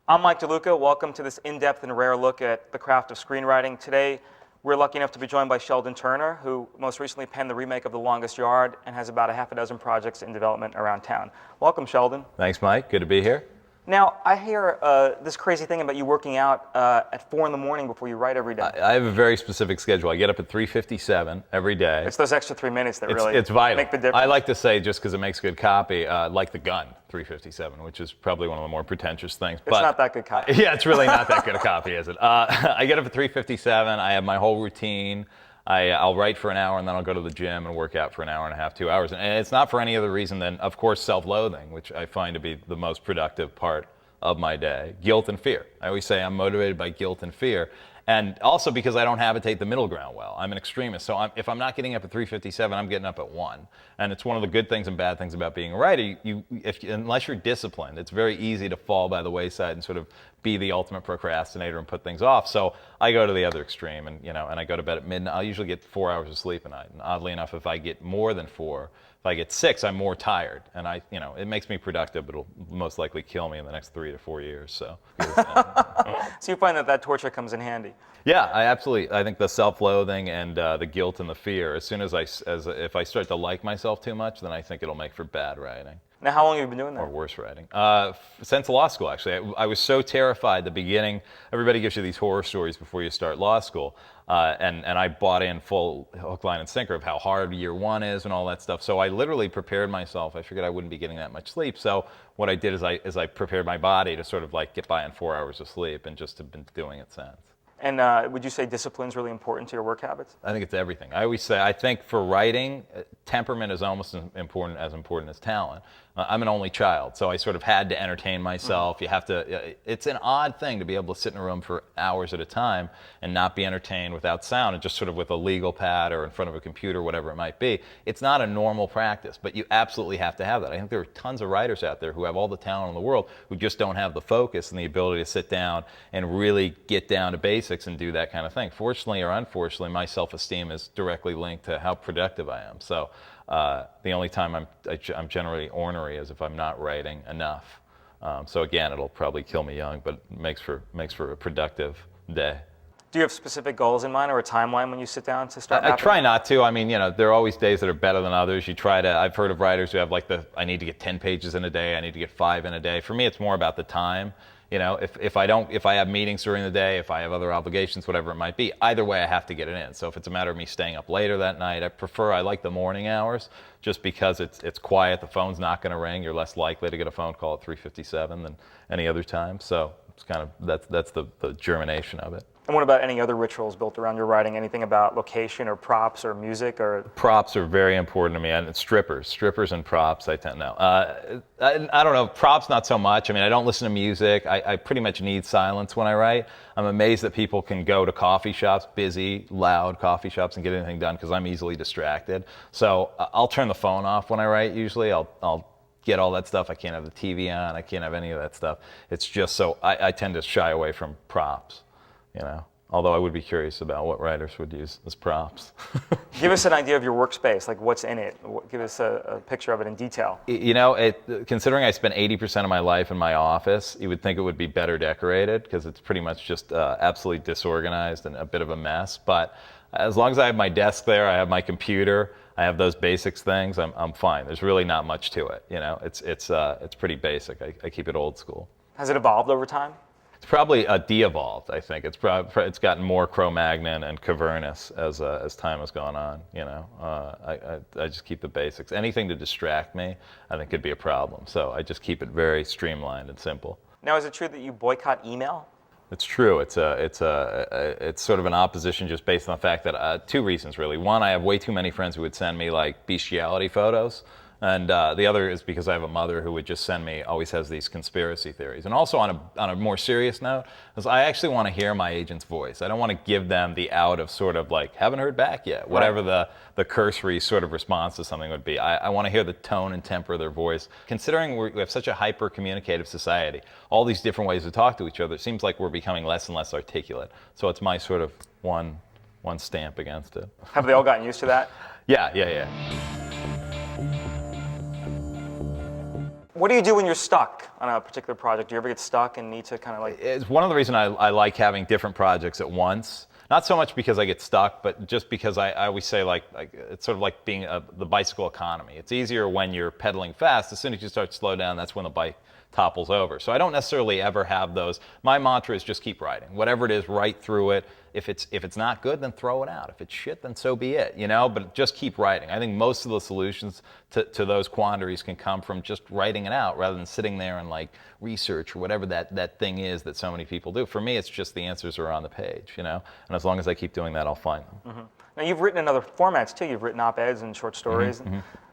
I'm Mike DeLuca. Welcome to this in-depth and rare look at the craft of screenwriting. Today, we're lucky enough to be joined by Sheldon Turner, who most recently penned the remake of The Longest Yard and has about a half a dozen projects in development around town. Welcome, Sheldon. Thanks, Mike. Good to be here. Now, I hear this crazy thing about you working out at 4 in the morning before you write every day. I have a very specific schedule. I get up at 3:57 every day. It's those extra 3 minutes that It's vital. make the difference. I like to say, just because it makes good copy, like the gun, 3:57, which is probably one of the more pretentious things. It's not that good copy. Yeah, it's really not that good a copy, is it? I get up at 3:57. I have my whole routine. I'll write for an hour, and then I'll go to the gym and work out for an hour and a half, 2 hours. And it's not for any other reason than, of course, self-loathing, which I find to be the most productive part of my day. Guilt and fear. I always say I'm motivated by guilt and fear. And also because I don't habitate the middle ground well. I'm an extremist. So if I'm not getting up at 3:57, I'm getting up at 1. And it's one of the good things and bad things about being a writer. Unless you're disciplined, it's very easy to fall by the wayside and sort of be the ultimate procrastinator and put things off. So I go to the other extreme, and I go to bed at midnight. I'll usually get 4 hours of sleep a night. And oddly enough, if I get more than 4, if I get 6, I'm more tired, and it makes me productive, but it'll most likely kill me in the next 3 to 4 years. So you find that torture comes in handy. Yeah, I think the self-loathing and the guilt and the fear. As soon as if I start to like myself too much, then I think it'll make for bad writing. Now, how long have you been doing that? Or worse writing. Since law school, actually. I was so terrified at the beginning. Everybody gives you these horror stories before you start law school. And I bought in full hook, line, and sinker of how hard year 1 is and all that stuff. So I literally prepared myself. I figured I wouldn't be getting that much sleep. So what I did is I prepared my body to sort of like get by on 4 hours of sleep, and just have been doing it since. And would you say discipline is really important to your work habits? I think it's everything. I always say, I think for writing, temperament is almost as important as talent. I'm an only child, so I sort of had to entertain myself. You have to. It's an odd thing to be able to sit in a room for hours at a time and not be entertained without sound, and just sort of with a legal pad or in front of a computer, whatever it might be. It's not a normal practice, but you absolutely have to have that. I think there are tons of writers out there who have all the talent in the world who just don't have the focus and the ability to sit down and really get down to basics and do that kind of thing. Fortunately or unfortunately, my self-esteem is directly linked to how productive I am. So the only time I'm generally ornery is if I'm not writing enough. So again, it'll probably kill me young, but it makes for a productive day. Do you have specific goals in mind or a timeline when you sit down to start? I try not to. I mean, there are always days that are better than others. I've heard of writers who have I need to get 10 pages in a day, I need to get 5 in a day. For me, it's more about the time. If I have meetings during the day, if I have other obligations, whatever it might be, either way I have to get it in. So if it's a matter of me staying up later that night, I like the morning hours just because it's quiet, the phone's not going to ring, you're less likely to get a phone call at 3:57 than any other time. So it's kind of, that's the germination of it. And what about any other rituals built around your writing? Anything about location or props or music or? Props are very important to me, and strippers and props. I don't know. Props not so much. I mean, I don't listen to music. I pretty much need silence when I write. I'm amazed that people can go to coffee shops, busy, loud coffee shops, and get anything done because I'm easily distracted. So I'll turn the phone off when I write. Usually, I'll get all that stuff. I can't have the TV on. I can't have any of that stuff. It's just so I tend to shy away from props. Although I would be curious about what writers would use as props. Give us an idea of your workspace, like what's in it. Give us a picture of it in detail. Considering I spent 80% of my life in my office, you would think it would be better decorated because it's pretty much just absolutely disorganized and a bit of a mess. But as long as I have my desk there, I have my computer, I have those basics things, I'm fine. There's really not much to it. It's pretty basic. I keep it old school. Has it evolved over time? It's probably de-evolved, I think. It's gotten more Cro-Magnon and cavernous as time has gone on. I just keep the basics. Anything to distract me, I think could be a problem. So I just keep it very streamlined and simple. Now, is it true that you boycott email? It's true. It's sort of an opposition just based on the fact that 2 reasons really. One, I have way too many friends who would send me like bestiality photos. And the other is because I have a mother who would just always has these conspiracy theories. And also on a more serious note, is I actually want to hear my agent's voice. I don't want to give them the out of sort of like, haven't heard back yet, whatever the cursory sort of response to something would be. I want to hear the tone and temper of their voice. Considering we have such a hyper-communicative society, all these different ways to talk to each other, it seems like we're becoming less and less articulate. So it's my sort of one stamp against it. Have they all gotten used to that? Yeah. What do you do when you're stuck on a particular project? Do you ever get stuck and need to kind of like... It's one of the reasons I like having different projects at once. Not so much because I get stuck, but just because I always say like it's sort of like being the bicycle economy. It's easier when you're pedaling fast. As soon as you start to slow down, that's when the bike topples over. So I don't necessarily ever have those. My mantra is just keep writing. Whatever it is, write through it. If it's not good, then throw it out. If it's shit, then so be it, you know? But just keep writing. I think most of the solutions to those quandaries can come from just writing it out rather than sitting there and like research or whatever that thing is that so many people do. For me, it's just the answers are on the page, you know? And as long as I keep doing that, I'll find them. Mm-hmm. Now, you've written in other formats, too. You've written op-eds and short stories.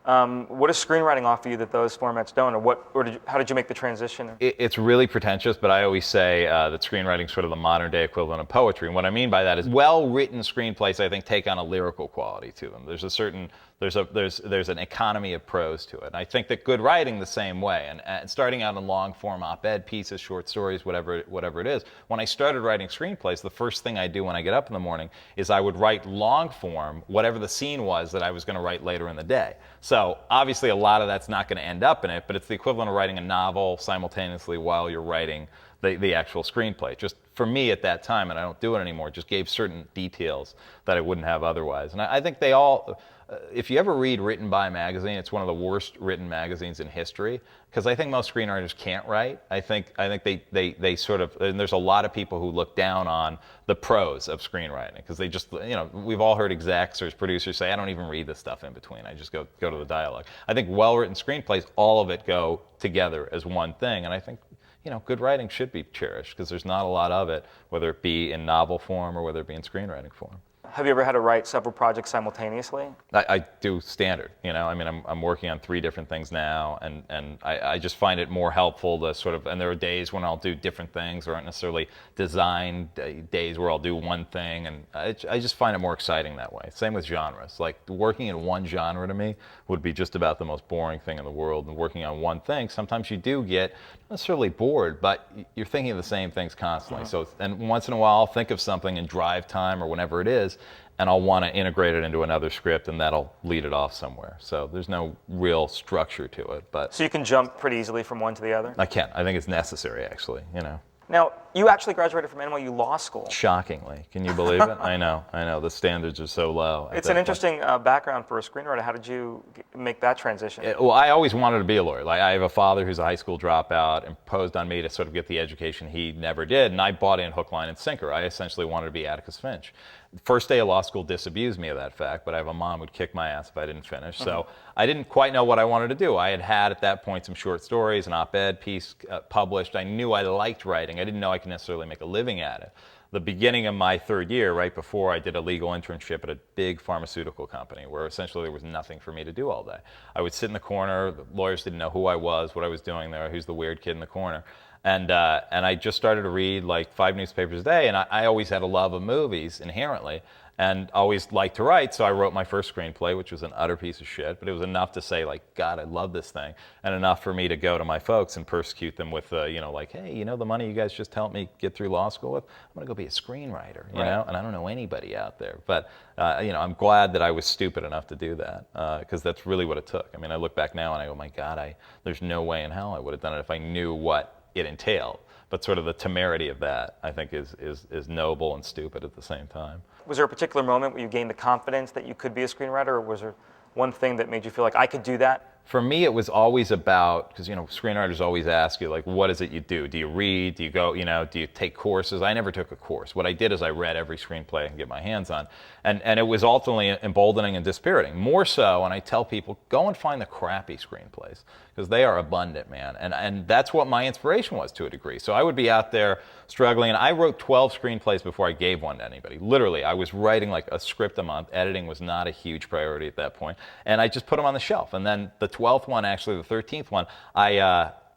What does screenwriting offer you that those formats don't, or how did you make the transition? It's really pretentious, but I always say that screenwriting is sort of the modern-day equivalent of poetry. And what I mean by that is well-written screenplays, I think, take on a lyrical quality to them. There's an economy of prose to it. And I think that good writing the same way. And starting out in long-form op-ed pieces, short stories, whatever it is, when I started writing screenplays, the first thing I do when I get up in the morning is I would write long-form, whatever the scene was that I was going to write later in the day. So obviously a lot of that's not going to end up in it, but it's the equivalent of writing a novel simultaneously while you're writing the actual screenplay. Just for me at that time, and I don't do it anymore, just gave certain details that I wouldn't have otherwise. And I think they all, if you ever read Written By magazine, it's one of the worst written magazines in history, because I think most screenwriters can't write. I think they sort of, and there's a lot of people who look down on the prose of screenwriting, because they just, you know, we've all heard execs or producers say, I don't even read the stuff in between, I just go to the dialogue. I think well-written screenplays, all of it go together as one thing, and I think, you know, good writing should be cherished, because there's not a lot of it, whether it be in novel form or whether it be in screenwriting form. Have you ever had to write several projects simultaneously? I do standard, you know. I mean, I'm working on 3 different things now, and I just find it more helpful to sort of, and there are days when I'll do different things, or aren't necessarily designed days where I'll do one thing, and I just find it more exciting that way. Same with genres. Like, working in one genre to me would be just about the most boring thing in the world, and working on one thing, sometimes you do get not necessarily bored, but you're thinking of the same things constantly. So, and once in a while I'll think of something in drive time or whenever it is, and I'll want to integrate it into another script, and that'll lead it off somewhere. So there's no real structure to it. But so you can jump pretty easily from one to the other? I can. I think it's necessary, actually, you know. Now, you actually graduated from NYU Law School. Shockingly. Can you believe it? I know. The standards are so low. It's an interesting background for a screenwriter. How did you make that transition? Well, I always wanted to be a lawyer. Like, I have a father who's a high school dropout, imposed on me to sort of get the education he never did, and I bought in hook, line, and sinker. I essentially wanted to be Atticus Finch. First day of law school disabused me of that fact, but I have a mom who'd kick my ass if I didn't finish. So I didn't quite know what I wanted to do. I had at that point some short stories, an op-ed piece published. I knew I liked writing. I didn't know I could necessarily make a living at it. The beginning of my 3rd year, right before, I did a legal internship at a big pharmaceutical company where essentially there was nothing for me to do all day. I would sit in the corner. The lawyers didn't know who I was, what I was doing there, who's the weird kid in the corner. And I just started to read like 5 newspapers a day, and I always had a love of movies inherently, and always liked to write, so I wrote my first screenplay, which was an utter piece of shit, but it was enough to say, like, God, I love this thing, and enough for me to go to my folks and persecute them with, you know, like, hey, you know the money you guys just helped me get through law school with? I'm going to go be a screenwriter, you know, and I don't know anybody out there. But, you know, I'm glad that I was stupid enough to do that, because that's really what it took. I mean, I look back now and I go, my God, there's no way in hell I would have done it if I knew what it entailed. But sort of the temerity of that, I think, is noble and stupid at the same time. Was there a particular moment where you gained the confidence that you could be a screenwriter, or was there one thing that made you feel like I could do that? For me, it was always about, because, you know, screenwriters always ask you, like, what is it you do? Do you read? Do you go, you know, do you take courses? I never took a course. What I did is I read every screenplay I can get my hands on. And it was ultimately emboldening and dispiriting. More so, and I tell people, go and find the crappy screenplays, because they are abundant, man. And that's what my inspiration was to a degree. So I would be out there struggling, and I wrote 12 screenplays before I gave one to anybody. Literally, I was writing like a script a month. Editing was not a huge priority at that point. And I just put them on the shelf. And then the 12th one, actually the 13th one,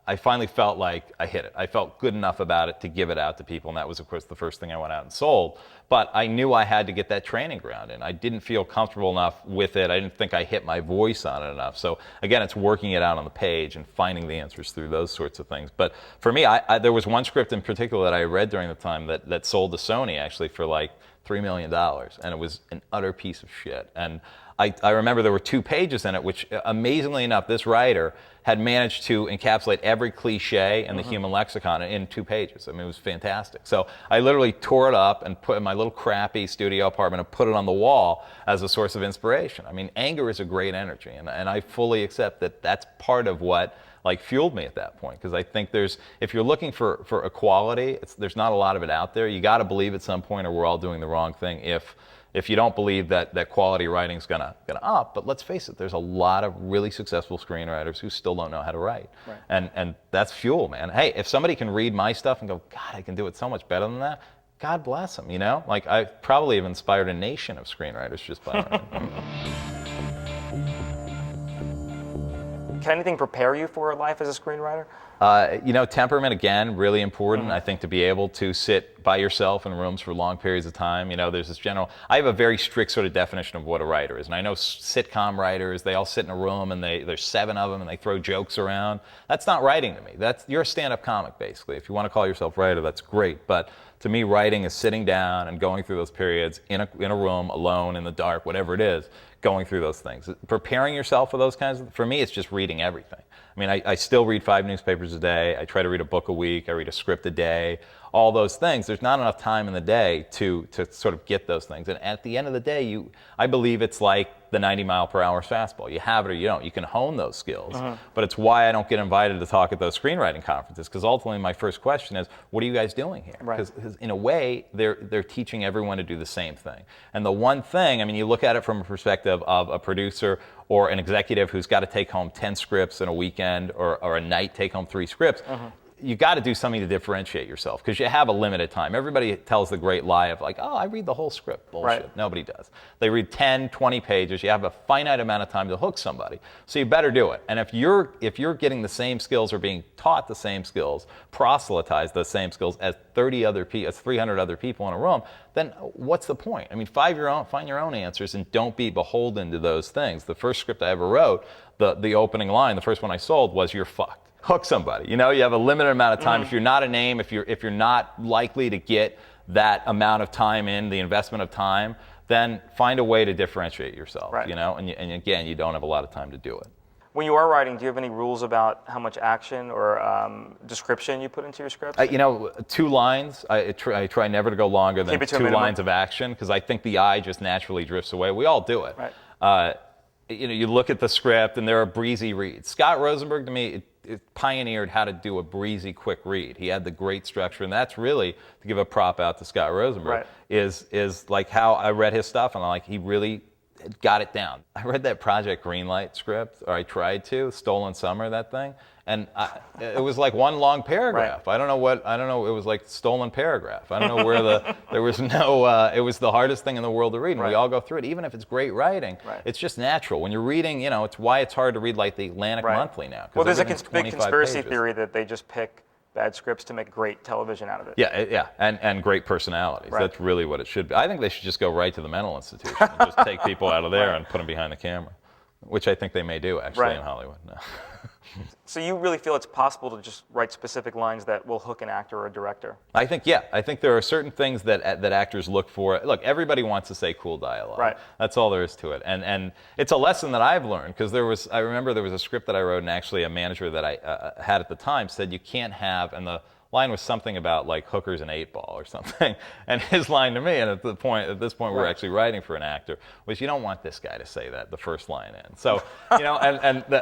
I finally felt like I hit it. I felt good enough about it to give it out to people, and that was, of course, the first thing I went out and sold. But I knew I had to get that training ground in. I didn't feel comfortable enough with it. I didn't think I hit my voice on it enough. So again, it's working it out on the page and finding the answers through those sorts of things. But for me, there was one script in particular that I read during the time that sold to Sony, actually, for like $3 million, and it was an utter piece of shit. And I remember there were 2 pages in it, which amazingly enough, this writer had managed to encapsulate every cliche in the human lexicon in 2 pages. I mean, it was fantastic. So I literally tore it up and put it in my little crappy studio apartment and put it on the wall as a source of inspiration. I mean, anger is a great energy, and I fully accept that that's part of what like fueled me at that point, because I think if you're looking for equality, there's not a lot of it out there. You got to believe at some point, or we're all doing the wrong thing if you don't believe that quality writing's gonna up. But let's face it, there's a lot of really successful screenwriters who still don't know how to write. Right. And that's fuel, man. Hey, if somebody can read my stuff and go, God, I can do it so much better than that, God bless them, you know? Like, I probably have inspired a nation of screenwriters just by writing. Can anything prepare you for life as a screenwriter? Temperament, again, really important. I think to be able to sit by yourself in rooms for long periods of time. There's this I have a very strict sort of definition of what a writer is. And I know sitcom writers, they all sit in a room and there's 7 of them and they throw jokes around. That's not writing to me. You're a stand-up comic, basically. If you want to call yourself a writer, that's great. But to me, writing is sitting down and going through those periods in a room, alone, in the dark, whatever it is, going through those things. Preparing yourself for those for me, it's just reading everything. I mean, I still read 5 newspapers a day. I try to read a book a week. I read a script a day. All those things. There's not enough time in the day to sort of get those things. And at the end of the day, I believe it's like the 90-mile-per-hour fastball. You have it or you don't. You can hone those skills. But it's why I don't get invited to talk at those screenwriting conferences, because ultimately my first question is, what are you guys doing here? Because in a way, they're teaching everyone to do the same thing. And the one thing, I mean, you look at it from a perspective of a producer or an executive who's got to take home 10 scripts in a weekend, or a night take home 3 scripts. You got to do something to differentiate yourself, because you have a limited time. Everybody tells the great lie of like, oh, I read the whole script. Bullshit. Right. Nobody does. They read 10, 20 pages. You have a finite amount of time to hook somebody. So you better do it. And if you're getting the same skills or being taught the same skills, proselytize the same skills as 300 other people in a room, then what's the point? I mean, find your own answers and don't be beholden to those things. The first script I ever wrote, the opening line, the first one I sold was, "You're fucked." Hook somebody. You have a limited amount of time. If you're not a name, if you're not likely to get that amount of time in, the investment of time, then find a way to differentiate yourself. Right. And again, you don't have a lot of time to do it. When you are writing, do you have any rules about how much action or description you put into your script? 2 lines. I try never to go longer than 2 lines of action, because I think the eye just naturally drifts away. We all do it. Right. You look at the script and there are breezy reads. Scott Rosenberg, to me, it pioneered how to do a breezy, quick read. He had the great structure, and that's really, to give a prop out to Scott Rosenberg, is like how I read his stuff, and he really got it down. I read that Project Greenlight script, or I tried to, Stolen Summer, that thing, and it was like one long paragraph. Right. I don't know, it was like stolen paragraph. I don't know where there was no, it was the hardest thing in the world to read, and we all go through it, even if it's great writing. Right. It's just natural. When you're reading, it's why it's hard to read like the Atlantic Monthly now. Well, there's a big conspiracy theory that they just pick bad scripts to make great television out of it. Yeah, and great personalities. Right. That's really what it should be. I think they should just go right to the mental institution and just take people out of there and put them behind the camera, which I think they may do actually in Hollywood. No. So you really feel it's possible to just write specific lines that will hook an actor or a director? I think there are certain things that actors look for. Look, everybody wants to say cool dialogue. Right. That's all there is to it. And it's a lesson that I've learned, because I remember there was a script that I wrote, and actually a manager that I had at the time said you can't have, and the line was something about like hookers and 8-ball or something. And his line to me, and at this point we're actually writing for an actor, was, you don't want this guy to say that the first line in. So,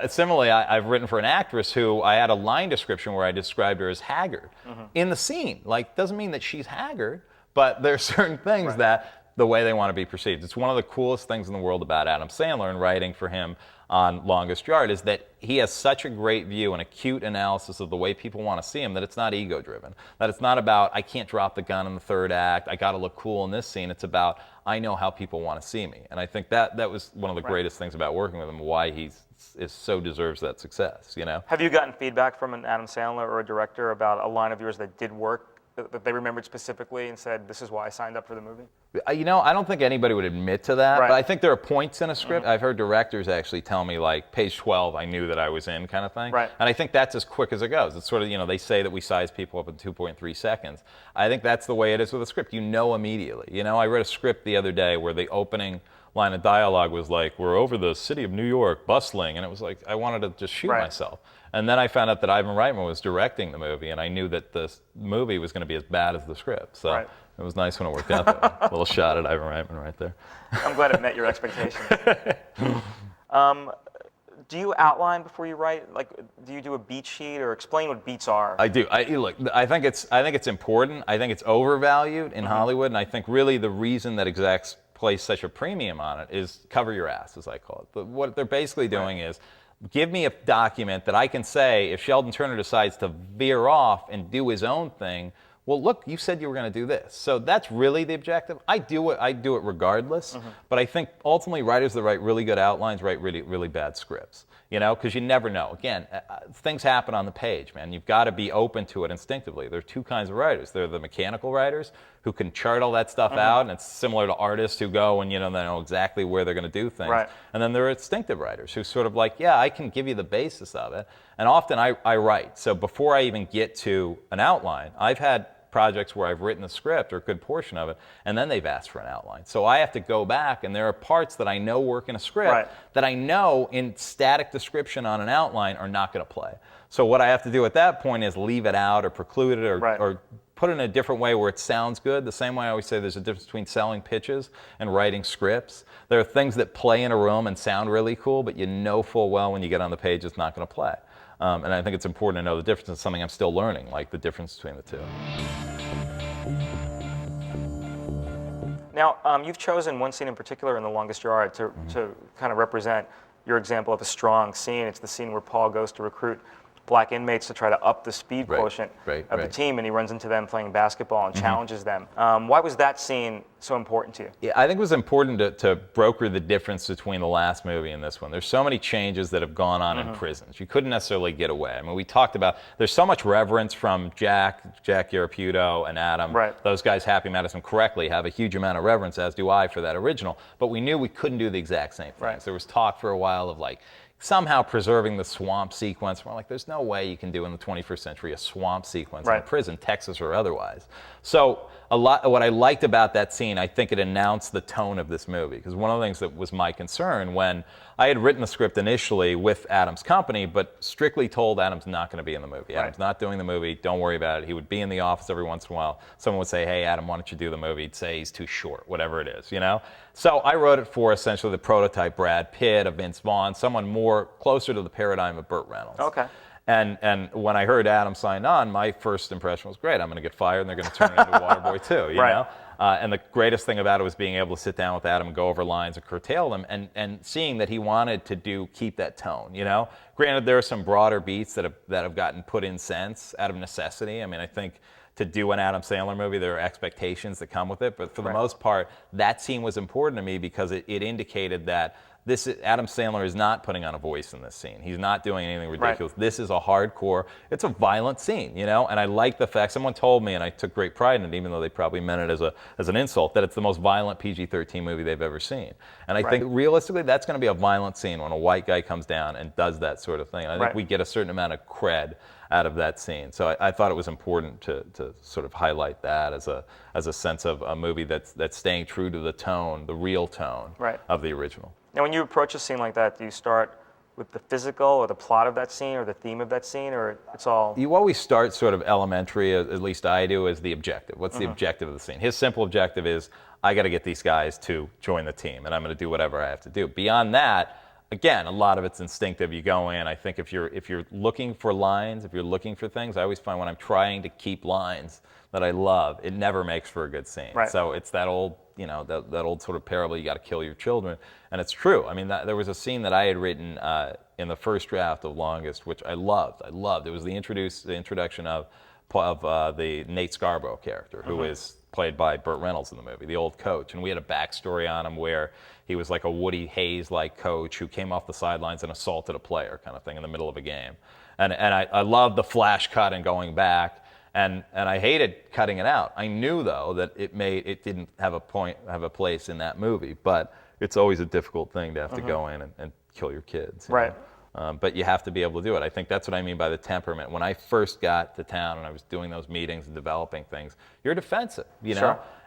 similarly, I've written for an actress who I had a line description where I described her as haggard in the scene. Like, doesn't mean that she's haggard, but there's certain things that the way they want to be perceived. It's one of the coolest things in the world about Adam Sandler and writing for him on Longest Yard, is that he has such a great view and acute analysis of the way people want to see him, that it's not ego-driven. That it's not about, I can't drop the gun in the 3rd act, I got to look cool in this scene. It's about, I know how people want to see me. And I think that was one of the greatest things about working with him, why he so deserves that success. Have you gotten feedback from an Adam Sandler or a director about a line of yours that did work, that they remembered specifically and said, this is why I signed up for the movie? I don't think anybody would admit to that, but I think there are points in a script. I've heard directors actually tell me, like, page 12, I knew that I was in, kind of thing. Right. And I think that's as quick as it goes. It's sort of, they say that we size people up in 2.3 seconds. I think that's the way it is with a script. You know immediately. I read a script the other day where the opening line of dialogue was like, "We're over the city of New York, bustling," and it was like I wanted to just shoot Right. myself. And then I found out that Ivan Reitman was directing the movie, and I knew that the movie was going to be as bad as the script. So Right. it was nice when it worked out that way. Little shot at Ivan Reitman right there. I'm glad it met your expectations. Do you outline before you write? Like, do you do a beat sheet, or explain what beats are? I do. Look, I think it's important. I think it's overvalued in Hollywood, and I think really the reason that execs place such a premium on it is cover your ass, as I call it. But what they're basically doing is give me a document that I can say if Sheldon Turner decides to veer off and do his own thing. Well, look, you said you were going to do this. So that's really the objective. I do it regardless. But I think ultimately writers that write really good outlines write really, really bad scripts. Because you never know. Again, things happen on the page, man. You've got to be open to it instinctively. There are two kinds of writers. There are the mechanical writers who can chart all that stuff out, and it's similar to artists who go and they know exactly where they're going to do things. Right. And then there are instinctive writers who sort of like, yeah, I can give you the basis of it. And often I write. So before I even get to an outline, I've had projects where I've written the script or a good portion of it, and then they've asked for an outline. So I have to go back, and there are parts that I know work in a script Right. that I know in static description on an outline are not going to play. So what I have to do at that point is leave it out or preclude it or put it in a different way where it sounds good. The same way I always say there's a difference between selling pitches and writing scripts. There are things that play in a room and sound really cool, but you know full well when you get on the page it's not going to play. And I think it's important to know the difference. It's something I'm still learning, like the difference between the two. Now, you've chosen one scene in particular in The Longest Yard to kind of represent your example of a strong scene. It's the scene where Paul goes to recruit black inmates to try to up the speed quotient of the team, and he runs into them playing basketball and challenges them. Why was that scene so important to you? Yeah, I think it was important to broker the difference between the last movie and this one. There's so many changes that have gone on in prisons. You couldn't necessarily get away. I mean, we talked about, there's so much reverence from Jack Yaraputo and Adam. Right. Those guys, Happy Madison correctly, have a huge amount of reverence, as do I, for that original. But we knew we couldn't do the exact same things. Right. There was talk for a while of like, somehow preserving the swamp sequence. We're like, there's no way you can do in the 21st century a swamp sequence in a prison, Texas or otherwise. So what I liked about that scene, I think it announced the tone of this movie. Because one of the things that was my concern when I had written the script initially with Adam's company, but strictly told Adam's not going to be in the movie. Adam's not doing the movie. Don't worry about it. He would be in the office every once in a while. Someone would say, hey, Adam, why don't you do the movie? He'd say he's too short, whatever it is, So I wrote it for essentially the prototype Brad Pitt, a Vince Vaughn, someone more closer to the paradigm of Burt Reynolds. Okay. And when I heard Adam signed on, my first impression was, great, I'm going to get fired and they're going to turn it into Waterboy 2, you know? And the greatest thing about it was being able to sit down with Adam and go over lines and curtail them and seeing that he wanted to keep that tone, Granted, there are some broader beats that have gotten put in since out of necessity. I mean, I think to do an Adam Sandler movie, there are expectations that come with it. But for the most part, that scene was important to me because it indicated that Adam Sandler is not putting on a voice in this scene. He's not doing anything ridiculous. This is a hardcore, it's a violent scene, And I like the fact, someone told me, and I took great pride in it, even though they probably meant it as an insult, that it's the most violent PG-13 movie they've ever seen. And I think realistically, that's going to be a violent scene when a white guy comes down and does that sort of thing. And I think we get a certain amount of cred out of that scene. So I thought it was important to sort of highlight that as a sense of a movie that's staying true to the tone, the real tone of the original. Now, when you approach a scene like that, do you start with the physical or the plot of that scene or the theme of that scene, or it's all... You always start sort of elementary, at least I do, as the objective. What's the objective of the scene? His simple objective is, I got to get these guys to join the team, and I'm going to do whatever I have to do. Beyond that, again, a lot of it's instinctive. You go in. I think if you're looking for lines, if you're looking for things, I always find when I'm trying to keep lines that I love, it never makes for a good scene. So it's that old, that old sort of parable, you got to kill your children. And it's true. I mean, there was a scene that I had written in the first draft of Longest, which I loved. It was the introduction of the Nate Scarborough character, who is played by Burt Reynolds in the movie, the old coach. And we had a backstory on him where he was like a Woody Hayes-like coach who came off the sidelines and assaulted a player kind of thing in the middle of a game. And I loved the flash cut and going back. And I hated cutting it out. I knew though that it didn't have a place in that movie. But it's always a difficult thing to have to go in and kill your kids. But you have to be able to do it. I think that's what I mean by the temperament. When I first got to town and I was doing those meetings and developing things, you're defensive,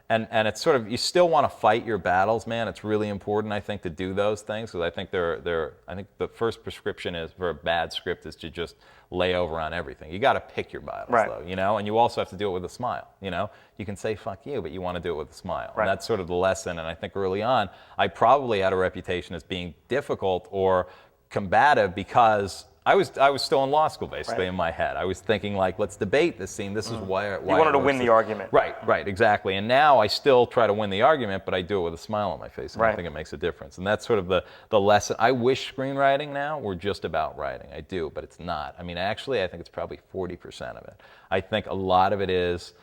And it's sort of, you still want to fight your battles, man. It's really important, I think, to do those things, because I think I think the first prescription is for a bad script is to just lay over on everything. You got to pick your battles, though, you know, and you also have to do it with a smile, you know. You can say fuck you, but you want to do it with a smile. And that's sort of the lesson. And I think early on, I probably had a reputation as being difficult or combative because I was still in law school, basically, in my head. I was thinking, like, let's debate this scene. This is why you wanted to win the argument. Right, exactly. And now I still try to win the argument, but I do it with a smile on my face, and I think it makes a difference. And that's sort of the lesson. I wish screenwriting now were just about writing. I do, but it's not. I mean, actually, I think it's probably 40% of it. I think a lot of it is,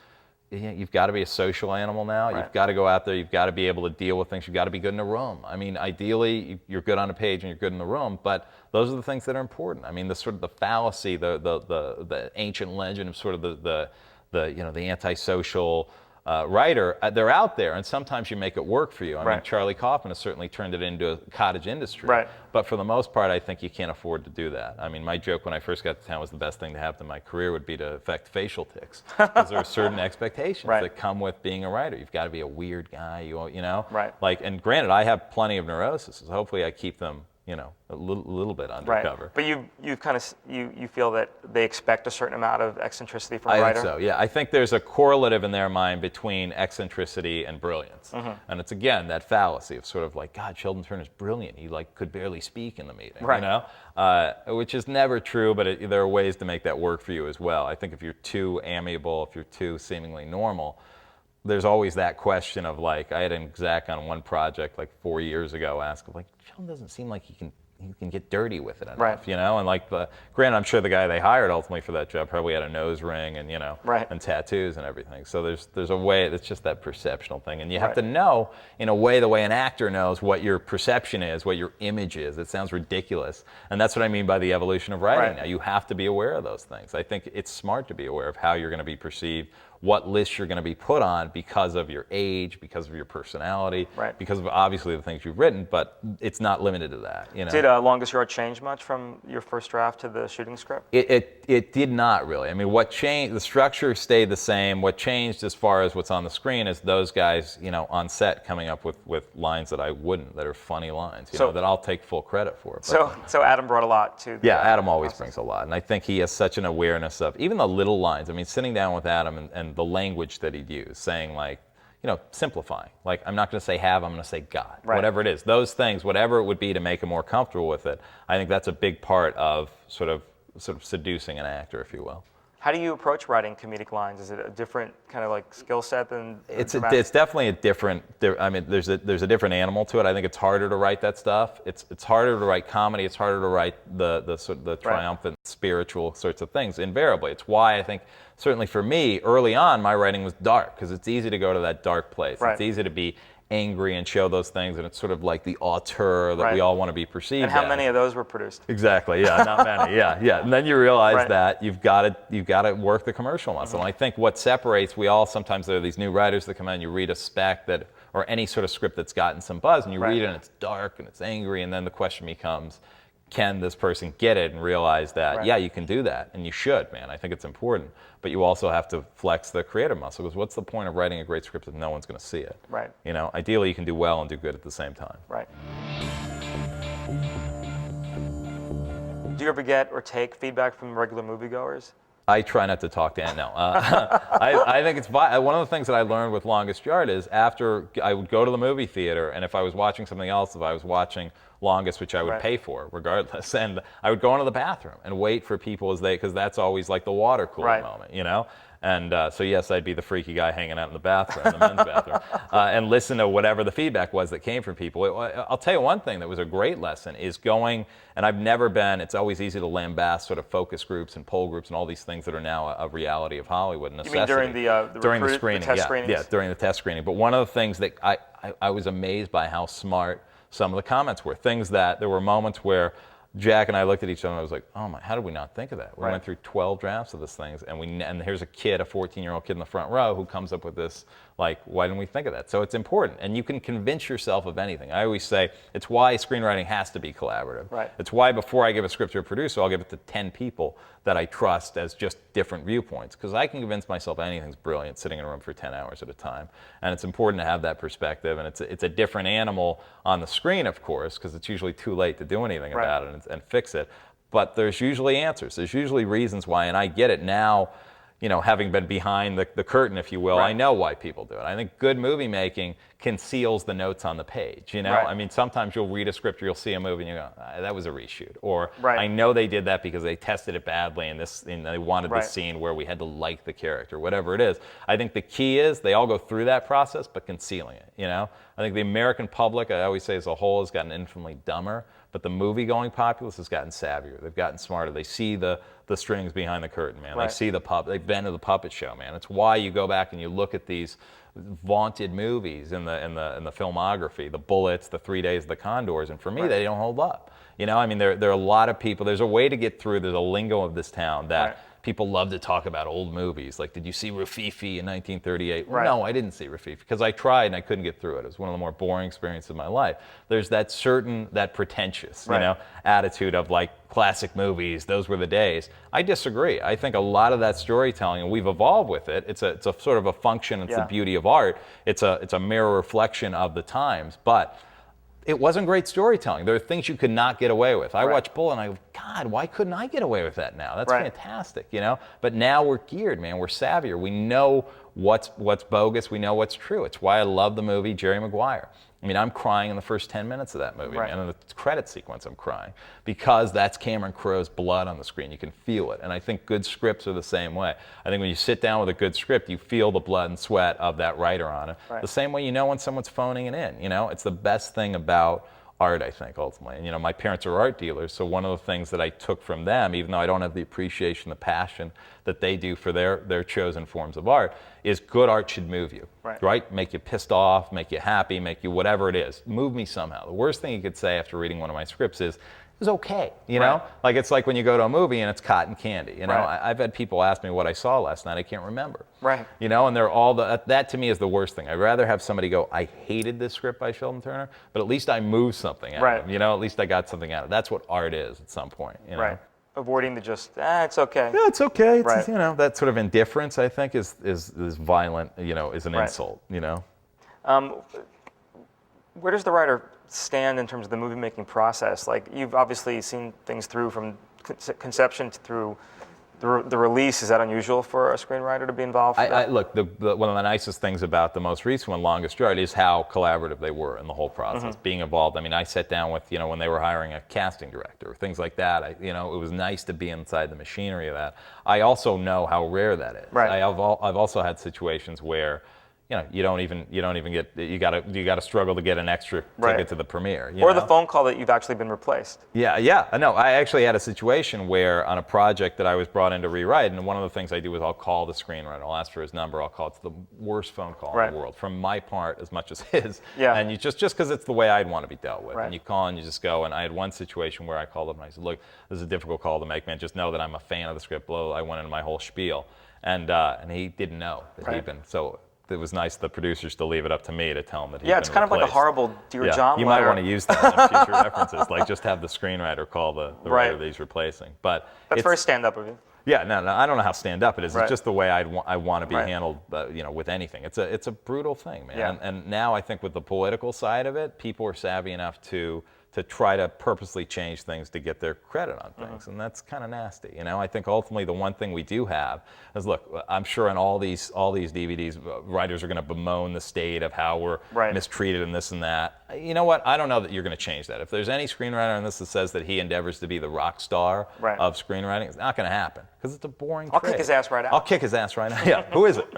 you've got to be a social animal now. You've got to go out there. You've got to be able to deal with things. You've got to be good in a room. I mean, ideally, you're good on a page and you're good in the room, but those are the things that are important. I mean, the sort of the fallacy, the ancient legend of sort of the antisocial writer, they're out there, and sometimes you make it work for you. I mean, Charlie Kaufman has certainly turned it into a cottage industry. But for the most part, I think you can't afford to do that. I mean, my joke when I first got to town was the best thing to happen to my career would be to affect facial tics, because there are certain expectations that come with being a writer. You've got to be a weird guy, you know? Like, and granted, I have plenty of neuroses, so hopefully I keep them, you know, a little bit undercover. But you kind of you feel that they expect a certain amount of eccentricity from a writer? I think so, yeah. I think there's a correlative in their mind between eccentricity and brilliance. And it's, again, that fallacy of sort of like, God, Sheldon Turner's brilliant. He, like, could barely speak in the meeting, you know? Which is never true, but there are ways to make that work for you as well. I think if you're too amiable, if you're too seemingly normal, there's always that question of, like, I had an exec on one project like 4 years ago ask, like, Sheldon doesn't seem like he can get dirty with it enough, you know? And, like, granted, I'm sure the guy they hired ultimately for that job probably had a nose ring and, you know, and tattoos and everything. So there's a way, it's just that perceptional thing. And you have to know, in a way, the way an actor knows what your perception is, what your image is. It sounds ridiculous. And that's what I mean by the evolution of writing now. You have to be aware of those things. I think it's smart to be aware of how you're going to be perceived, what list you're going to be put on because of your age, because of your personality, because of obviously the things you've written, but it's not limited to that. You know? Did Longest Yard change much from your first draft to the shooting script? It did not really. I mean, what changed, the structure stayed the same. What changed as far as what's on the screen is those guys, you know, on set coming up with lines that I wouldn't, that are funny lines, you know, that I'll take full credit for. But, so Adam brought a lot to the Adam always brings a lot, and I think he has such an awareness of even the little lines. I mean, sitting down with Adam and the language that he'd use, saying, like, you know, simplifying. Like, I'm not going to say have, I'm going to say got. Whatever it is. Those things, whatever it would be to make him more comfortable with it, I think that's a big part of sort of seducing an actor, if you will. How do you approach writing comedic lines? Is it a different kind of like skill set than it's definitely a different. I mean, there's a different animal to it. I think it's harder to write that stuff. It's harder to write comedy. It's harder to write the triumphant spiritual sorts of things. Invariably, it's why I think certainly for me early on my writing was dark, because it's easy to go to that dark place. It's easy to be angry and show those things, and it's sort of like the auteur that we all want to be perceived as. And how many of those were produced? Exactly, yeah, not many, yeah. And then you realize that you've got to work the commercial muscle. And I think what separates, sometimes there are these new writers that come in, you read a spec or any sort of script that's gotten some buzz, and you read it and it's dark and it's angry, and then the question becomes, can this person get it and realize that, yeah, you can do that, and you should, man. I think it's important. But you also have to flex the creative muscle, because what's the point of writing a great script if no one's going to see it? You know, ideally you can do well and do good at the same time. Do you ever get or take feedback from regular moviegoers? I try not to talk to no. I think it's one of the things that I learned with Longest Yard is after I would go to the movie theater, and if I was watching something else, if I was watching Longest, which I would pay for regardless, and I would go into the bathroom and wait for people because that's always like the water cooler moment, you know? And so yes, I'd be the freaky guy hanging out in the bathroom, the men's bathroom, and listen to whatever the feedback was that came from people. I'll tell you one thing that was a great lesson is going, and I've never been, it's always easy to lambast sort of focus groups and poll groups and all these things that are now a reality of Hollywood, necessity. You mean during the screening, test screenings? Yeah, during the test screening. But one of the things that I was amazed by how smart some of the comments were. Things that there were moments where Jack and I looked at each other and I was like, oh my, how did we not think of that? We went through 12 drafts of this thing, and here's a kid, a 14-year-old kid in the front row who comes up with this Like, why didn't we think of that? So it's important, and you can convince yourself of anything. I always say it's why screenwriting has to be collaborative. Right. It's why before I give a script to a producer, I'll give it to 10 people that I trust as just different viewpoints, because I can convince myself anything's brilliant sitting in a room for 10 hours at a time. And it's important to have that perspective, and it's a different animal on the screen, of course, because it's usually too late to do anything about it and fix it. But there's usually answers. There's usually reasons why, and I get it now. You know, having been behind the curtain, if you will, I know why people do it. I think good movie making conceals the notes on the page, you know? I mean, sometimes you'll read a script or you'll see a movie and you go, that was a reshoot. Or I know they did that because they tested it badly and they wanted this scene where we had to like the character, whatever it is. I think the key is they all go through that process, but concealing it, you know? I think the American public, I always say as a whole, has gotten infinitely dumber, but the movie-going populace has gotten savvier. They've gotten smarter. They see the strings behind the curtain, man. They see the they've been to the puppet show, man. It's why you go back and you look at these vaunted movies in the filmography, the Bullets, the 3 Days of the Condors, and for me, they don't hold up. You know, I mean, there are a lot of people. There's a way to get through. There's a lingo of this town that people love to talk about old movies. Like, did you see Rafifi in 1938? Well, no, I didn't see Rafifi because I tried and I couldn't get through it. It was one of the more boring experiences of my life. There's that pretentious, you know, attitude of like classic movies. Those were the days. I disagree. I think a lot of that storytelling, and we've evolved with it. It's a sort of a function. It's the beauty of art. It's a mirror reflection of the times, but it wasn't great storytelling. There are things you could not get away with. I watch Bullet and I go, God, why couldn't I get away with that now? That's fantastic, you know? But now we're geared, man. We're savvier. We know what's bogus. We know what's true. It's why I love the movie Jerry Maguire. I mean, I'm crying in the first 10 minutes of that movie, man. In the credit sequence, I'm crying because that's Cameron Crowe's blood on the screen. You can feel it. And I think good scripts are the same way. I think when you sit down with a good script, you feel the blood and sweat of that writer on it. The same way you know when someone's phoning it in. You know, it's the best thing about art, I think, ultimately. And, you know, my parents are art dealers, so one of the things that I took from them, even though I don't have the appreciation, the passion that they do for their chosen forms of art, is good art should move you, right? Make you pissed off, make you happy, make you whatever it is. Move me somehow. The worst thing you could say after reading one of my scripts is, it was okay, you know? Like, it's like when you go to a movie and it's cotton candy, you know? I've had people ask me what I saw last night, I can't remember. You know, and they're all, that to me is the worst thing. I'd rather have somebody go, I hated this script by Sheldon Turner, but at least I moved something out of it, you know? At least I got something out of it. That's what art is at some point, you know? Avoiding the just, it's okay. Yeah, it's okay. It's, you know, that sort of indifference, I think, is violent, you know, is an insult, you know? Where does the writer stand in terms of the movie-making process? Like, you've obviously seen things through from conception through the release. Is that unusual for a screenwriter to be involved? Look, one of the nicest things about the most recent one, Longest Yard, is how collaborative they were in the whole process, being involved. I mean, I sat down with, you know, when they were hiring a casting director, things like that. You know, it was nice to be inside the machinery of that. I also know how rare that is. I've also had situations where, you know, you don't even get, you gotta struggle to get an extra ticket to the premiere. Or the phone call that you've actually been replaced. Yeah, I know. I actually had a situation where on a project that I was brought in to rewrite, and one of the things I do is I'll call the screenwriter, I'll ask for his number, I'll call it the worst phone call in the world, from my part as much as his. And you just because it's the way I'd want to be dealt with. And you call and you just go, and I had one situation where I called up and I said, look, this is a difficult call to make, man. Just know that I'm a fan of the script. I went into my whole spiel. And he didn't know that he'd been, so it was nice the producers to leave it up to me to tell him that he'd been it's kind of like a horrible Dear John you letter. might want to use that in future references, like just have the screenwriter call the writer that he's replacing. But that's very stand-up of you. Yeah, no, I don't know how stand-up it is. It's just the way I want to be handled, you know, with anything. It's a brutal thing, man. And now I think with the political side of it, people are savvy enough to try to purposely change things to get their credit on things, and that's kind of nasty. You know, I think ultimately the one thing we do have is, look, I'm sure in all these DVDs, writers are going to bemoan the state of how we're mistreated and this and that. You know what? I don't know that you're going to change that. If there's any screenwriter in this that says that he endeavors to be the rock star of screenwriting, it's not going to happen because it's a boring I'll kick his ass right out. I'll kick his ass right out. Yeah, who is it?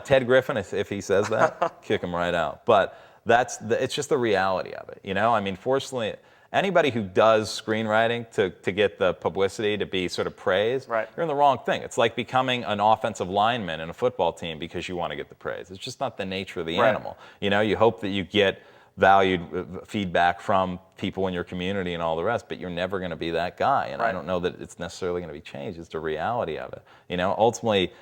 Ted Griffin, if he says that, kick him right out. But it's just the reality of it, you know? I mean, fortunately, anybody who does screenwriting to get the publicity, to be sort of praised, you're in the wrong thing. It's like becoming an offensive lineman in a football team because you want to get the praise. It's just not the nature of the animal. You know, you hope that you get valued feedback from people in your community and all the rest, but you're never going to be that guy. And I don't know that it's necessarily going to be changed. It's the reality of it. You know, ultimately,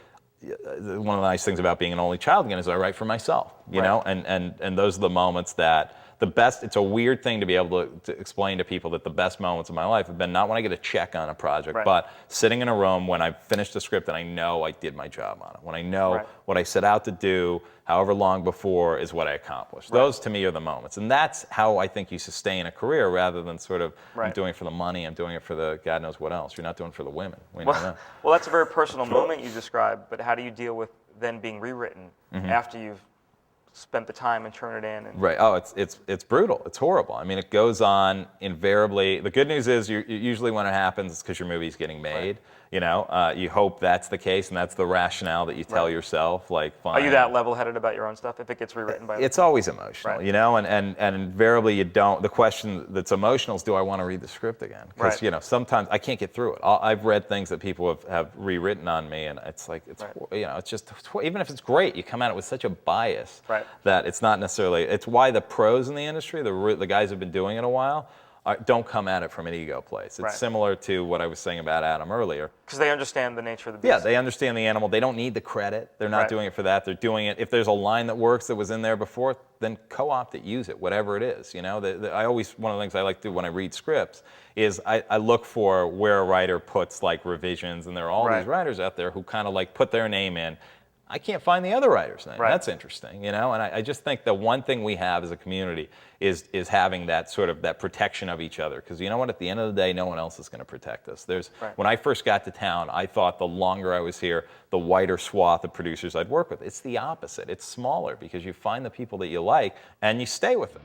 one of the nice things about being an only child again is I write for myself, you know, and those are the moments that the best. It's a weird thing to be able to explain to people that the best moments of my life have been not when I get a check on a project, but sitting in a room when I've finished a script and I know I did my job on it, when I know what I set out to do, however long before, is what I accomplished. Those to me are the moments, and that's how I think you sustain a career rather than sort of I'm doing it for the money, I'm doing it for the God knows what else. You're not doing it for the women. We know that. Well, that's a very personal moment you described, but how do you deal with then being rewritten after you've spent the time and turn it in? And Right. Oh, it's brutal. It's horrible. I mean, it goes on invariably. The good news is usually when it happens, it's because your movie's getting made. You know, you hope that's the case, and that's the rationale that you tell yourself. Like, fine. Are you that level-headed about your own stuff if it gets rewritten by? It's always emotional, you know, and invariably you don't. The question that's emotional is, do I want to read the script again? Because you know, sometimes I can't get through it. I've read things that people have rewritten on me, and it's like you know, it's just, even if it's great, you come at it with such a bias that it's not necessarily. It's why the pros in the industry, the guys who've been doing it a while, don't come at it from an ego place. It's similar to what I was saying about Adam earlier. Because they understand the nature of the beast. Yeah, they understand the animal. They don't need the credit. They're not doing it for that. They're doing it. If there's a line that works that was in there before, then co-opt it, use it, whatever it is. You know, I always, one of the things I like to do when I read scripts is I look for where a writer puts like revisions, and there are all these writers out there who kind of like put their name in. I can't find the other writer's name. That's interesting, you know. And I just think the one thing we have as a community is having that sort of that protection of each other. Because you know what? At the end of the day, no one else is going to protect us. When I first got to town, I thought the longer I was here, the wider swath of producers I'd work with. It's the opposite. It's smaller because you find the people that you like and you stay with them.